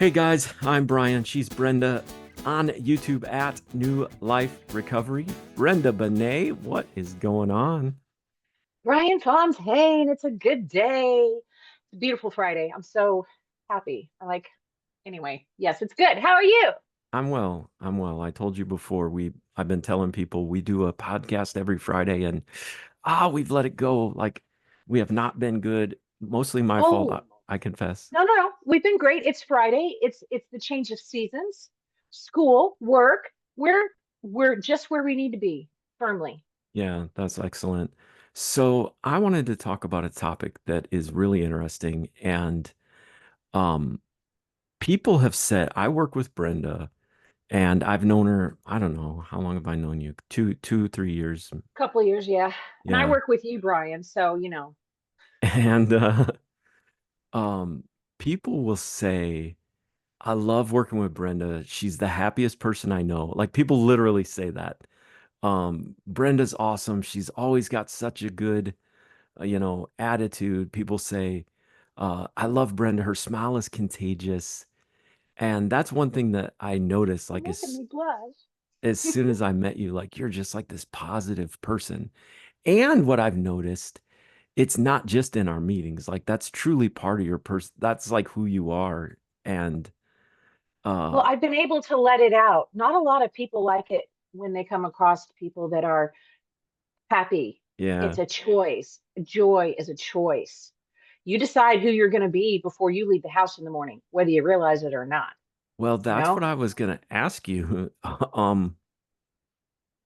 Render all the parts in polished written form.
Hey guys, I'm Brian. She's Brenda on YouTube at New Life Recovery. Brenda Benet, what is going on? Brian Fontaine, it's a good day. It's a beautiful Friday. I'm so happy. Anyway, yes, it's good. How are you? I'm well. I'm well. I told you before I've been telling people we do a podcast every Friday and we've let it go. Like we have not been good. Mostly my fault, Oh, I confess. no. We've been great. It's Friday. It's the change of seasons, school, work. We're just where we need to be, firmly. Yeah, that's excellent. So I wanted to talk about a topic that is really interesting and um people have said I work with Brenda. And I've known her, I don't know, how long have I known you? 3 years. Couple of years, yeah. And I Yeah. work with you, Brian, so And um people will say, I love working with Brenda. She's the happiest person I know. Like people literally say that. Brenda's awesome. She's always got such a good, attitude. People say, I love Brenda. Her smile is contagious. And that's one thing that I noticed, you're like making me blush. as soon as I met you, like you're just like this positive person. And what I've noticed, it's not just in our meetings. Like that's truly part of your person. That's like who you are. And Well, uh I've been able to let it out. Not a lot of people like it when they come across people that are happy. yeah. It's a choice. Joy is a choice. You decide who you're going to be before you leave the house in the morning, whether you realize it or not, Well, you that's what know? I was gonna ask you.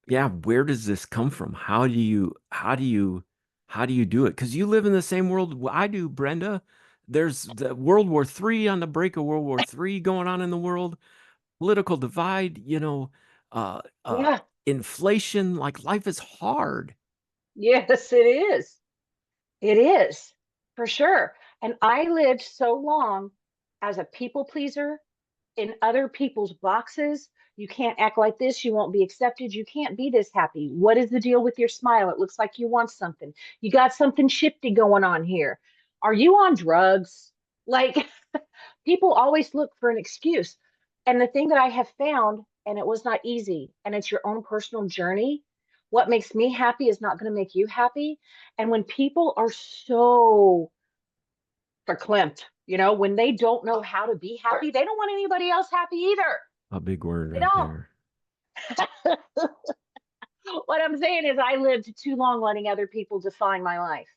Yeah, where does this come from? How do you do it? Because you live in the same world I do, Brenda. There's the World War III on the break of World War III going on in the world, political divide, uh uh Yeah. inflation, like life is hard. Yes, it is. It is for sure. And I lived so long as a people pleaser in other people's boxes. You can't act like this. You won't be accepted. You can't be this happy. What is the deal with your smile? It looks like you want something. You got something shifty going on here. Are you on drugs? Like, people always look for an excuse. And the thing that I have found, and it was not easy, and it's your own personal journey. What makes me happy is not going to make you happy. And when people are so verklempt, when they don't know how to be happy, they don't want anybody else happy either. A big word They right don't. there. What I'm saying is, I lived too long letting other people define my life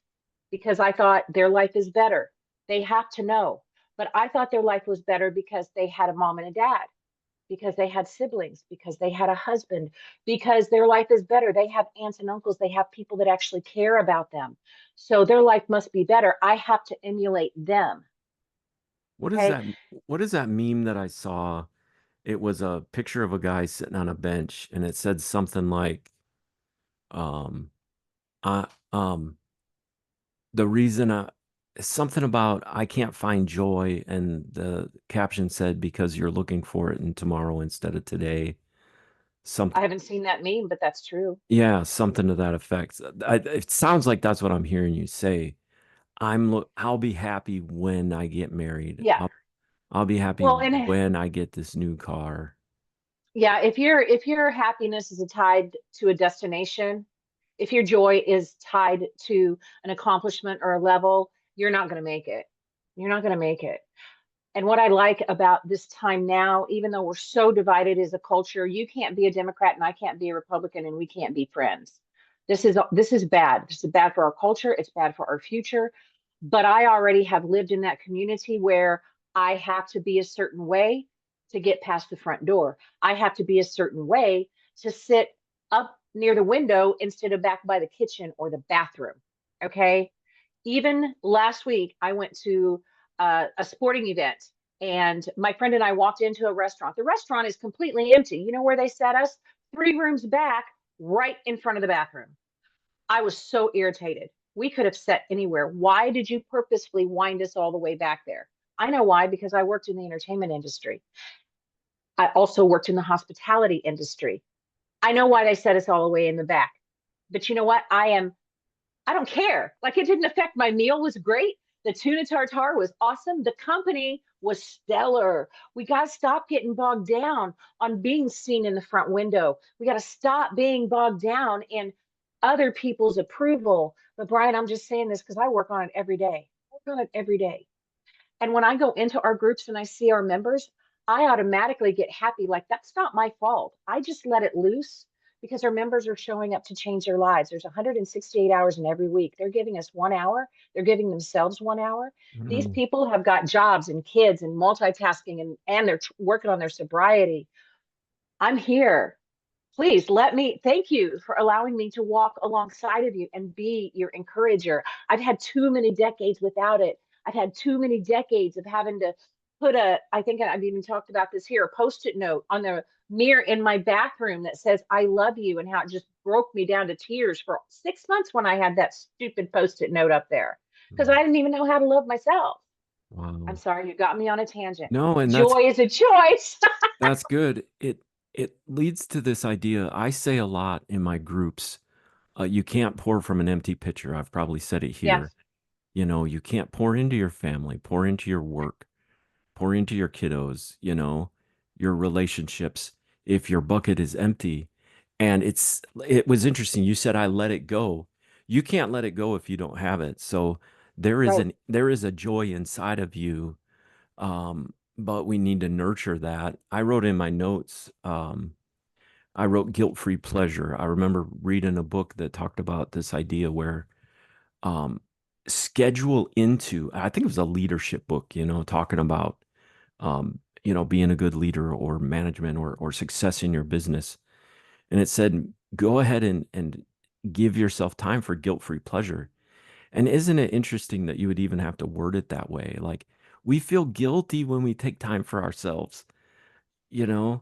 because I thought their life is better. They have to know. But I thought their life was better because they had a mom and a dad, because they had siblings, because they had a husband, because their life is better. They have aunts and uncles, they have people that actually care about them. So their life must be better. I have to emulate them. What is Okay. that? What is that meme that I saw? It was a picture of a guy sitting on a bench and it said something like, um, I, the reason something about I can't find joy. And the caption said, because you're looking for it in tomorrow instead of today. I Something, haven't seen that meme, but that's true. yeah, something to that effect. It sounds like that's what I'm hearing you say. I'll be happy when I get married. Yeah. I'll be happy Well, and when I get this new car. yeah, if your happiness is tied to a destination, if your joy is tied to an accomplishment or a level, you're not going to make it. You're not going to make it. And what I like about this time now, even though we're so divided as a culture, you can't be a Democrat and I can't be a Republican and we can't be friends. This is bad. This is bad for our culture. It's bad for our future. But I already have lived in that community where I have to be a certain way to get past the front door. I have to be a certain way to sit up near the window instead of back by the kitchen or the bathroom. Okay. Even last week, I went to a sporting event and my friend and I walked into a restaurant. The restaurant is completely empty. You know where they set us? 3 rooms back, right in front of the bathroom. I was so irritated. We could have sat anywhere. Why did you purposefully wind us all the way back there? I know why, because I worked in the entertainment industry. I also worked in the hospitality industry. I know why they set us all the way in the back. But you know what? I don't care. Like, it didn't affect my meal was great. The tuna tartare was awesome. The company was stellar. We got to stop getting bogged down on being seen in the front window. We got to stop being bogged down in other people's approval. But Brian, I'm just saying this because I work on it every day. I work on it every day. And when I go into our groups and I see our members, I automatically get happy. Like, that's not my fault. I just let it loose because our members are showing up to change their lives. There's 168 hours in every week. They're giving us 1 hour, they're giving themselves 1 hour. These Mm. people have got jobs and kids and multitasking, and they're working on their sobriety. I'm here. Please let me thank you for allowing me to walk alongside of you and be your encourager. I've had too many decades without it. I've had too many decades of having to put I think I've even talked about this here, a post-it note on the mirror in my bathroom that says, I love you, and how it just broke me down to tears for 6 months when I had that stupid post-it note up there because I didn't even know how to love myself. I'm Wow. sorry, you got me on a tangent. No, and Joy is a choice. that's good. It leads to this idea. I say a lot in my groups, you can't pour from an empty pitcher. I've probably said it here. Yes, You know, you can't pour into your family, pour into your work, pour into your kiddos, you know, your relationships if your bucket is empty. And it was interesting. You said I let it go. You can't let it go if you don't have it. So right. there is a joy inside of you, but we need to nurture that. I wrote in my notes, I wrote guilt-free pleasure. I remember reading a book that talked about this idea where um, schedule into, I think it was a leadership book, you know, talking about, you know, being a good leader or management or success in your business. And it said, go ahead and give yourself time for guilt-free pleasure. And isn't it interesting that you would even have to word it that way? Like, we feel guilty when we take time for ourselves, you know?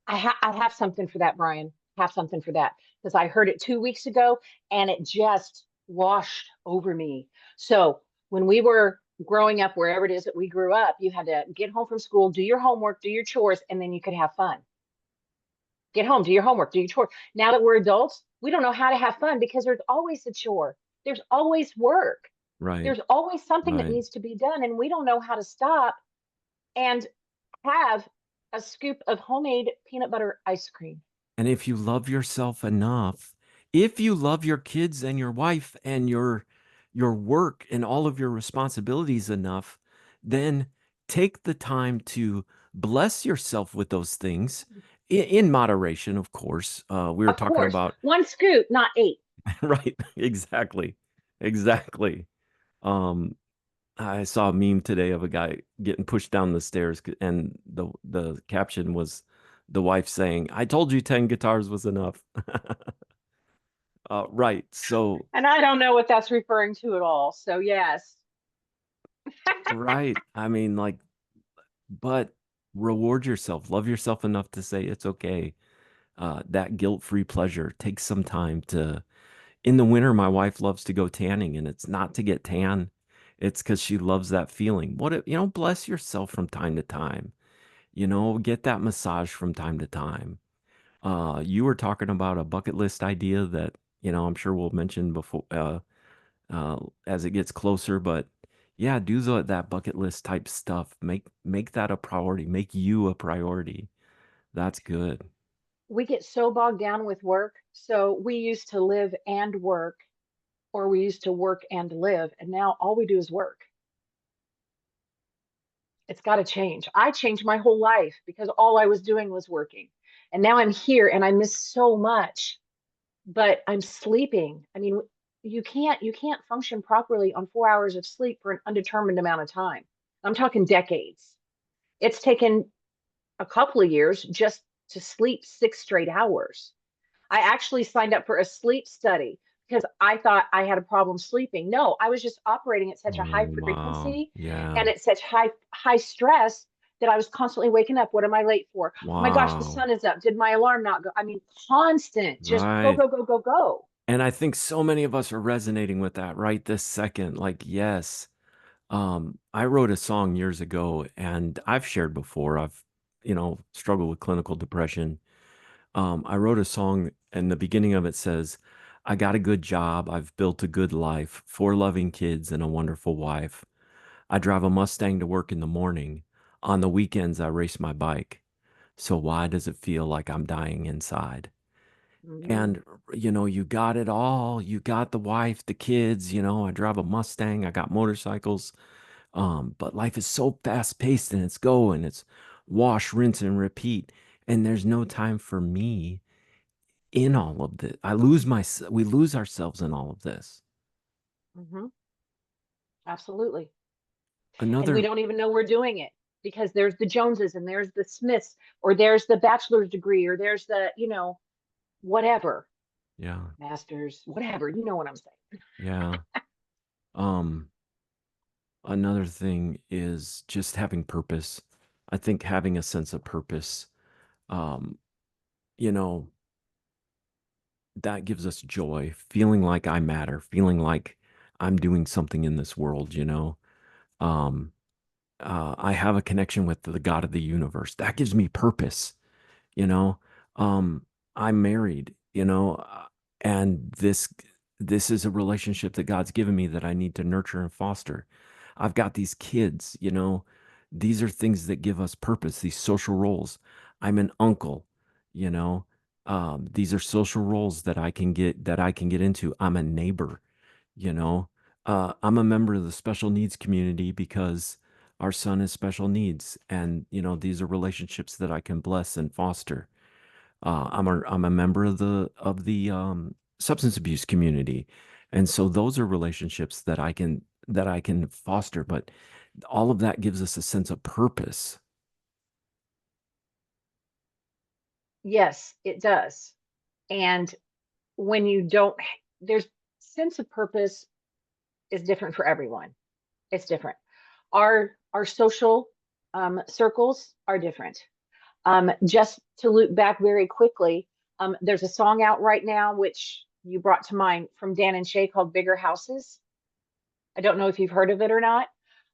I have something for that, Brian. I have something for that because I heard it 2 weeks ago and it just washed over me. So when we were growing up, wherever it is that we grew up, you had to get home from school, do your homework, do your chores, and then you could have fun. Get home, do your homework, do your chores. Now that we're adults, we don't know how to have fun because there's always a chore. There's always work. Right, There's always something that right. needs to be done, and we don't know how to stop and have a scoop of homemade peanut butter ice cream. And if you love yourself enough, if you love your kids and your wife and your work and all of your responsibilities enough, then take the time to bless yourself with those things in moderation, of course. We were Of talking course, about one scoop, not eight. right, exactly. Exactly. Um, I saw a meme today of a guy getting pushed down the stairs, and the caption was the wife saying, "I told you 10 guitars was enough." Right. So, And I don't know what that's referring to at all. So, yes, right. I mean, like, but reward yourself, love yourself enough to say it's okay. That guilt-free pleasure. Take some time to, in the winter, my wife loves to go tanning, and it's not to get tan. It's because she loves that feeling. You know, bless yourself from time to time. You know, get that massage from time to time. You were talking about a bucket list idea that, you know, I'm sure we'll mention before, as it gets closer, but yeah, do that bucket list type stuff. Make that a priority. Make you a priority. That's good. we get so bogged down with work. So, we used to live and work, or we used to work and live. And now all we do is work. It's got to change. I changed my whole life because all I was doing was working. And now I'm here and I miss so much, but I'm sleeping. I mean, you can't function properly on 4 hours of sleep for an undetermined amount of time. I'm talking decades. It's taken a couple of years just to sleep 6 straight hours. I actually signed up for a sleep study because I thought I had a problem sleeping. No, I was just operating at such a high Oh, wow. frequency Yeah. and at such high stress that I was constantly waking up. What am I late for? Oh my gosh, the Wow. sun is up. Did my alarm not go? I mean, constant, just go, Right. go, go, go, go. And I think so many of us are resonating with that right this second. Like, yes. I wrote a song years ago, and I've shared before. I've, you know, struggled with clinical depression. I wrote a song, and the beginning of it says, I got a good job. I've built a good life, 4 loving kids and a wonderful wife. I drive a Mustang to work in the morning. On the weekends, I race my bike. So why does it feel like I'm dying inside? Mhm. And, you got it all. You got the wife, the kids, I drive a Mustang, I got motorcycles. But life is so fast paced and it's going, it's wash, rinse, and repeat. And there's no time for me in all of this. We lose ourselves in all of this. Mhm. Absolutely. And we Another, don't even know we're doing it because there's the Joneses and there's the Smiths or there's the bachelor's degree or there's the, whatever, yeah, masters, whatever. You know what I'm saying. yeah. Um, Another thing is just having purpose. I think having a sense of purpose, um, you know, that gives us joy, feeling like I matter, feeling like I'm doing something in this world. Um, I have a connection with the God of the universe. That gives me purpose, you know. Um, I'm married, and this is a relationship that God's given me that I need to nurture and foster. I've got these kids, these are things that give us purpose, these social roles. I'm an uncle, you know. These are social roles that I can get into. I'm a neighbor, you know. I'm a member of the special needs community because our son has special needs, and these are relationships that I can bless and foster. I'm a member of the substance abuse community, and so those are relationships that I can foster. But all of that gives us a sense of purpose. Yes, it does. And when you don't, there's sense of purpose is different for everyone. It's different. Our social circles are different. Just to loop back very quickly, there's a song out right now which you brought to mind from Dan and Shay called "Bigger Houses." I don't know if you've heard of it or not,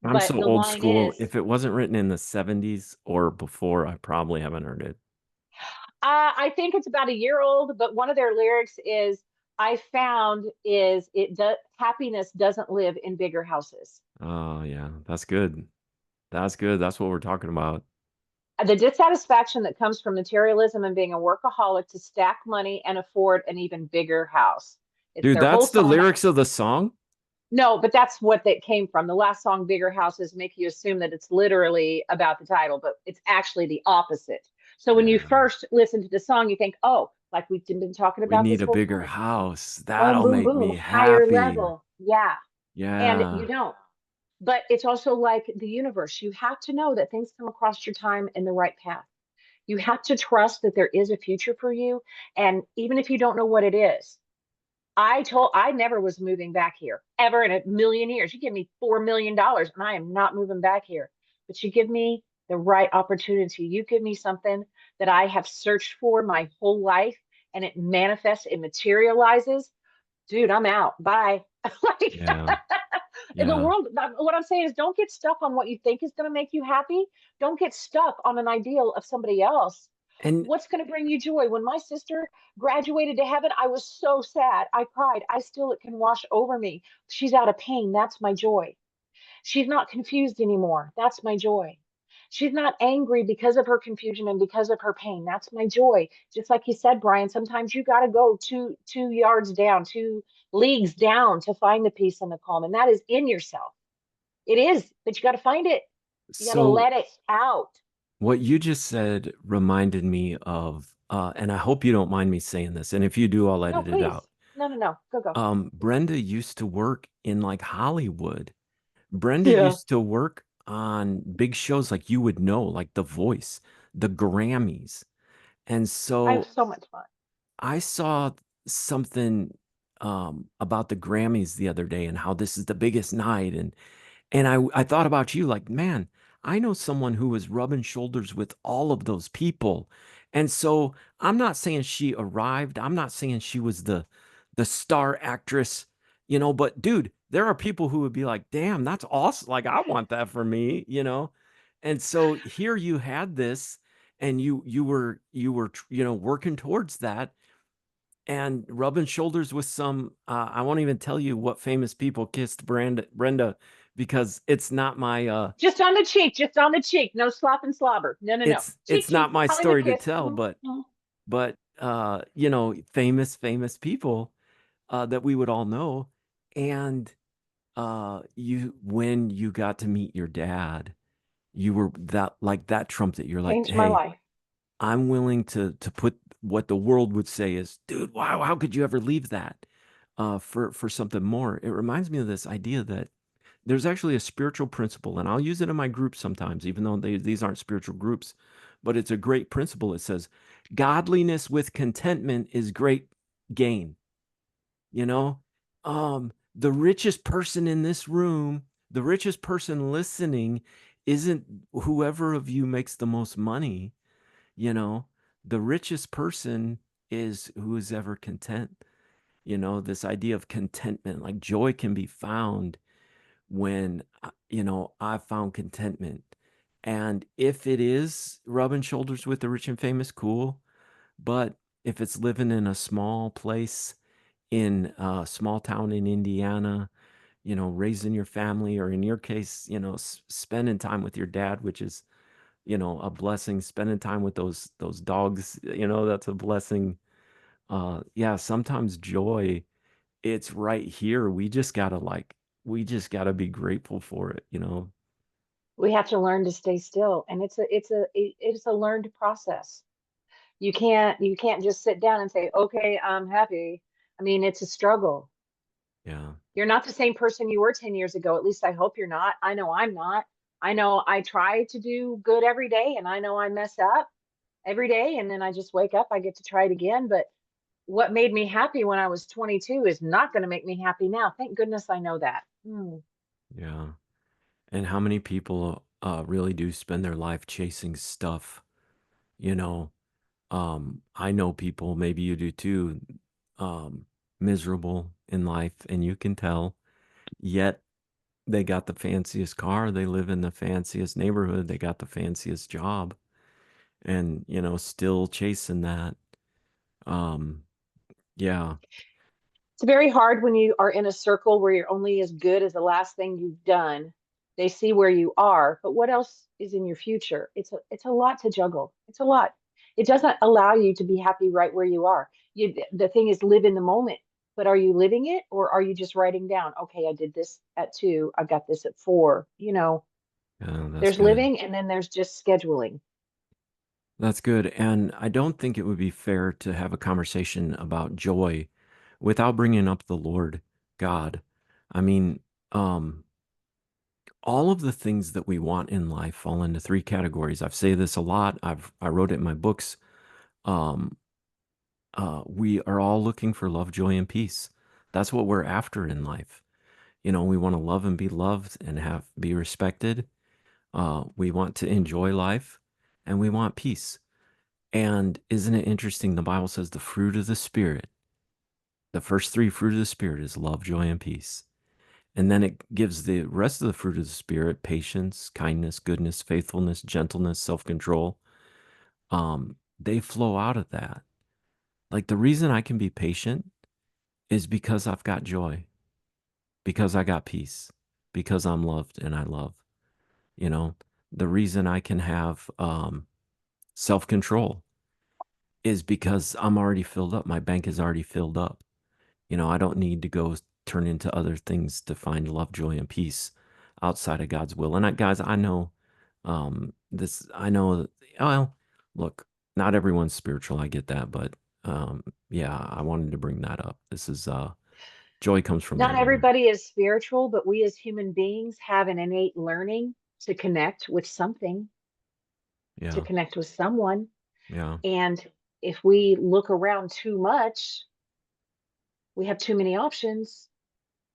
I'm but so the old line school. is, If it wasn't written in the 70s or before, I probably haven't heard it. I think it's about a year old, but one of their lyrics is, "I found is it does happiness doesn't live in bigger houses." Oh, yeah, that's good. That's good. That's what we're talking about. The dissatisfaction that comes from materialism and being a workaholic to stack money and afford an even bigger house. It's Dude, their whole that's the song. lyrics of the song? No, but that's what that came from. The last song, "Bigger Houses," make you assume that it's literally about the title, but it's actually the opposite. So when you Yeah. first listen to the song, you think, oh, like we've been talking We about need this a whole bigger time. house. Boom, That'll boom, make boom, me higher happy. level. Yeah. And you Yeah. don't. But it's also like the universe. You have to know that things come across your time in the right path. You have to trust that there is a future for you. And even if you don't know what it is, I never was moving back here ever in a million years. You give me $4 million and I am not moving back here. But you give me the right opportunity. You give me something that I have searched for my whole life and it manifests, it materializes. Dude, I'm out. Bye. Like, Yeah. in the Yeah. world, what I'm saying is don't get stuck on what you think is going to make you happy. Don't get stuck on an ideal of somebody else. And What's going to bring you joy? When my sister graduated to heaven, I was so sad. I cried. It can wash over me. She's out of pain. That's my joy. She's not confused anymore. That's my joy. She's not angry because of her confusion and because of her pain. That's my joy. Just like you said, Brian, sometimes you got to go two yards down, 2 leagues down to find the peace and the calm. And that is in yourself. It is, but you got to find it. You got to so let it out. what you just said reminded me of, and I hope you don't mind me saying this, and if you do, I'll No, edit it please. out. No, no, no. Go, go. Brenda used to work in like Hollywood. Brenda Yeah. used to work on big shows like you would know, like The Voice, the Grammys. And I have so so much fun. I saw something about the Grammys the other day and how this is the biggest night. And I thought about you like, man, I know someone who was rubbing shoulders with all of those people. And so I'm not saying she arrived. I'm not saying she was the star actress, but dude, there are people who would be like, damn, that's awesome. Like I want that for me. And so here you had this and you were working towards that and rubbing shoulders with some, I won't even tell you what famous people kissed Brenda, because it's not my, Just on the cheek, just on the cheek. No slop and slobber. No, no, no. it's Cheek, not cheek. my Hollywood story to kiss. tell, but you know, famous people that we would all know. And you when you got to meet your dad, you were that, like, that trumpet. You're like, Changed my hey, life. I'm willing to put what the world would say is, dude, wow, how could you ever leave that for something more? It reminds me of this idea that there's actually a spiritual principle, and I'll use it in my group sometimes, even though these aren't spiritual groups, but it's a great principle. It says, godliness with contentment is great gain. You know, the richest person in this room, the richest person listening, isn't whoever of you makes the most money. You know, the richest person is who is ever content. You know, this idea of contentment, like joy can be found when, you know, I found contentment. And if it is rubbing shoulders with the rich and famous, cool. But if it's living in a small place in a small town in Indiana, you know, raising your family, or in your case, you know, spending time with your dad, which is, you know, a blessing. Spending time with those dogs, you know, that's a blessing. Yeah, sometimes joy, it's right here. We just gotta be grateful for it, you know. We have to learn to stay still, and it's a learned process. You can't just sit down and say, "Okay, I'm happy." I mean, it's a struggle. Yeah, You're not the same person you were 10 years ago. At least I hope you're not. I know I'm not. I know I try to do good every day, and I know I mess up every day, and then I just wake up, I get to try it again. But what made me happy when I was 22 is not going to make me happy now. Thank goodness I know that. yeah. And how many people really do spend their life chasing stuff, you know? I know people, maybe you do too, um, miserable in life, and you can tell, yet they got the fanciest car, they live in the fanciest neighborhood, they got the fanciest job, and, you know, still chasing that. Um, yeah, It's very hard when you are in a circle where you're only as good as the last thing you've done. They see where you are, but what else is in your future? It's a lot to juggle. It's a lot. It doesn't allow you to be happy right where you are. The thing is live in the moment. But are you living it, or are you just writing down, okay, I did this at 2, I got this at 4. yeah, that's There's good. living and then there's just scheduling. That's good. And I don't think it would be fair to have a conversation about joy without bringing up the Lord God. I mean, um, all of the things that we want in life fall into three categories. I've said this a lot. I wrote it in my books. Um, we are all looking for love, joy, and peace. That's what we're after in life. You know, we want to love and be loved and have be respected. We want to enjoy life, and we want peace. And isn't it interesting? The Bible says the fruit of the Spirit, the first three fruit of the Spirit is love, joy, and peace. And then it gives the rest of the fruit of the Spirit: patience, kindness, goodness, faithfulness, gentleness, self control. They flow out of that. Like, the reason I can be patient is because I've got joy, because I got peace, because I'm loved and I love. You know, the reason I can have self control is because I'm already filled up. My bank is already filled up. You know, I don't need to go turn into other things to find love, joy, and peace outside of God's will. And guys, I know I know that, well, look, not everyone's spiritual. I get that. But yeah, I wanted to bring that up. This is joy comes from the Not Lord. everybody is spiritual, but we as human beings have an innate learning to connect with something, to Yeah. connect with someone. Yeah. And if we look around too much, we have too many options,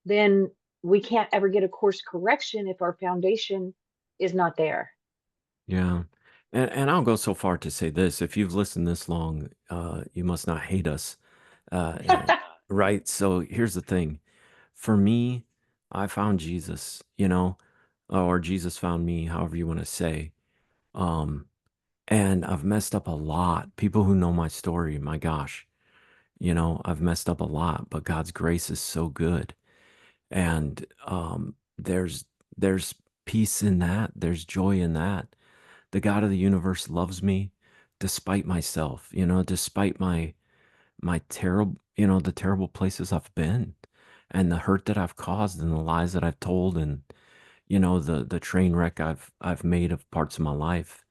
then we can't ever get a course correction if our foundation is not there. Yeah. And I'll go so far to say this: if you've listened this long, you must not hate us. And, right. So here's the thing. For me, I found Jesus, you know, or Jesus found me, however you want to say. Um, and I've messed up a lot. People who know my story, my gosh, I've messed up a lot, but God's grace is so good. And there's peace in that. There's joy in that. The God of the universe loves me despite myself, despite my terrible, the terrible places I've been and the hurt that I've caused and the lies that I've told and the train wreck I've made of parts of my life.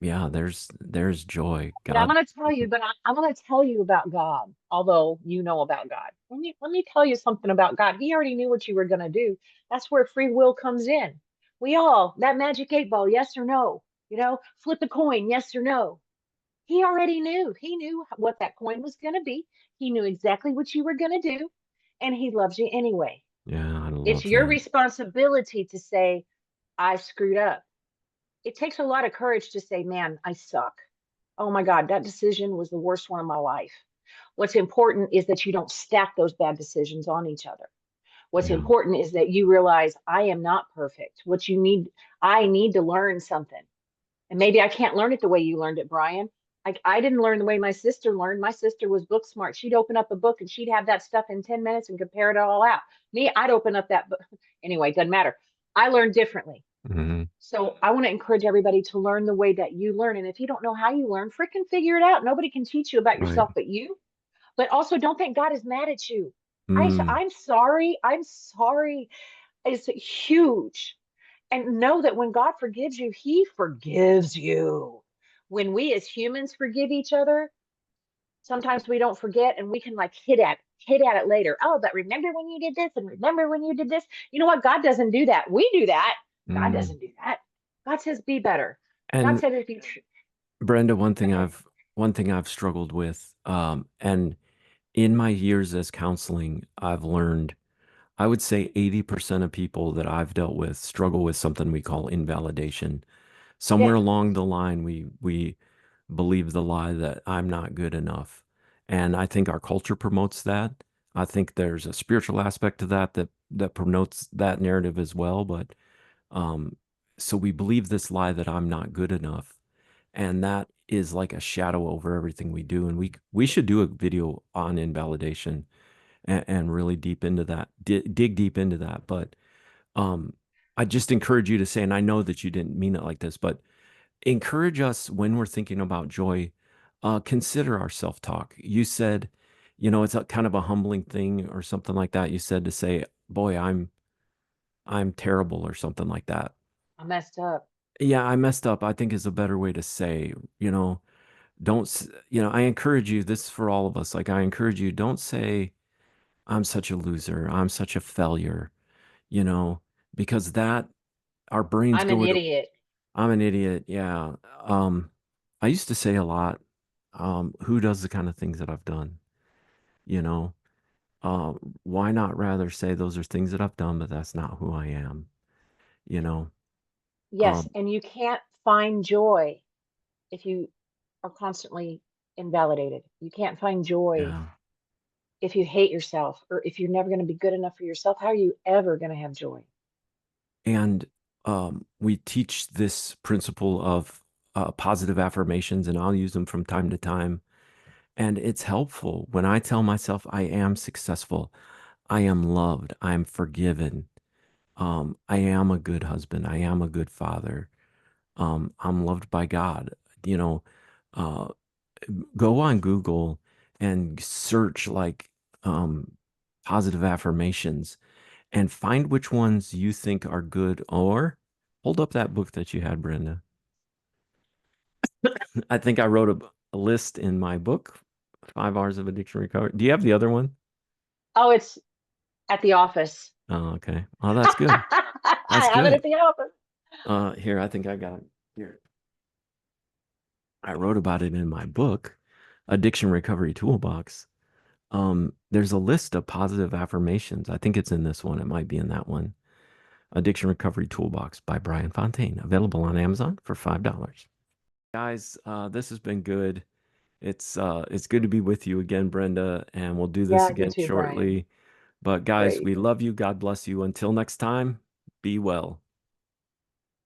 Yeah, there's joy. But I'm God. going to tell you, I'm going to tell you about God, although you know about God. Let me tell you something about God. He already knew what you were going to do. That's where free will comes in. That magic 8 ball, yes or no, flip a coin, yes or no. He already knew. He knew what that coin was going to be. He knew exactly what you were going to do, and he loves you anyway. Yeah, I It's love your that. responsibility to say, I screwed up. It takes a lot of courage to say, man, I suck. Oh my God, that decision was the worst one of my life. What's important is that you don't stack those bad decisions on each other. What's Yeah. important is that you realize I am not perfect. I need to learn something. And maybe I can't learn it the way you learned it, Brian. I didn't learn the way my sister learned. My sister was book smart. She'd open up a book and she'd have that stuff in 10 minutes and compare it all out. Me, I'd open up that book. Anyway, doesn't matter. I learned differently. Hmm. So I want to encourage everybody to learn the way that you learn. And if you don't know how you learn, freaking figure it out. Nobody can teach you about Right. yourself but you. But also don't think God is mad at you. Mm. I'm sorry. I'm sorry. It's huge. And know that when God forgives you, he forgives you. When we as humans forgive each other, sometimes we don't forget and we can like hit at it later. Oh, but remember when you did this and remember when you did this? You know what? God doesn't do that. We do that. God Mm. doesn't do that. God says be better. God And said if you Brenda, go ahead. one thing I've struggled with, and in my years as counseling, I've learned, I would say 80% of people that I've dealt with struggle with something we call invalidation. Somewhere Yeah. along the line, we believe the lie that I'm not good enough. And I think our culture promotes that. I think there's a spiritual aspect to that promotes that narrative as well. But um, so we believe this lie that I'm not good enough. And that is like a shadow over everything we do. And we should do a video on invalidation and really deep into that, dig deep into that. But um, I just encourage you to say, and I know that you didn't mean it like this, but encourage us when we're thinking about joy, consider our self-talk. You said, it's a kind of a humbling thing or something like that. You said to say, boy, I'm terrible or something like that. I messed up. Yeah, I messed up, I think is a better way to say, don't, I encourage you, this is for all of us. Like, I encourage you, don't say, I'm such a loser, I'm such a failure, you know, because that our brains I'm go an with, idiot. I'm an idiot. Yeah. Um, I used to say a lot, who does the kind of things that I've done, you know? Uh, why not rather say those are things that I've done, but that's not who I am, you know? Yes, Um, and you can't find joy if you are constantly invalidated. You can't find joy yeah. if you hate yourself or if you're never going to be good enough for yourself. How are you ever going to have joy? And we teach this principle of positive affirmations, and I'll use them from time to time. And it's helpful when I tell myself I am successful, I am loved, I'm forgiven, I am a good husband, I am a good father, I'm loved by God. You know, uh, go on Google and search like um, positive affirmations and find which ones you think are good. Or hold up that book that you had, Brenda. I think I wrote a list in my book, 5 Hours of Addiction Recovery. Do you have the other one? Oh, it's at the office. Oh, okay. Oh, that's good. That's I have it good. at the office. Here, I think I got it. Here. I wrote about it in my book, Addiction Recovery Toolbox. There's a list of positive affirmations. I think it's in this one. It might be in that one. Addiction Recovery Toolbox by Brian Fontaine, available on Amazon for $5. Guys, this has been good. It's good to be with you again, Brenda, and we'll do this Yeah, you again too, Brian. shortly. But guys, Great. we love you. God bless you. Until next time, be well.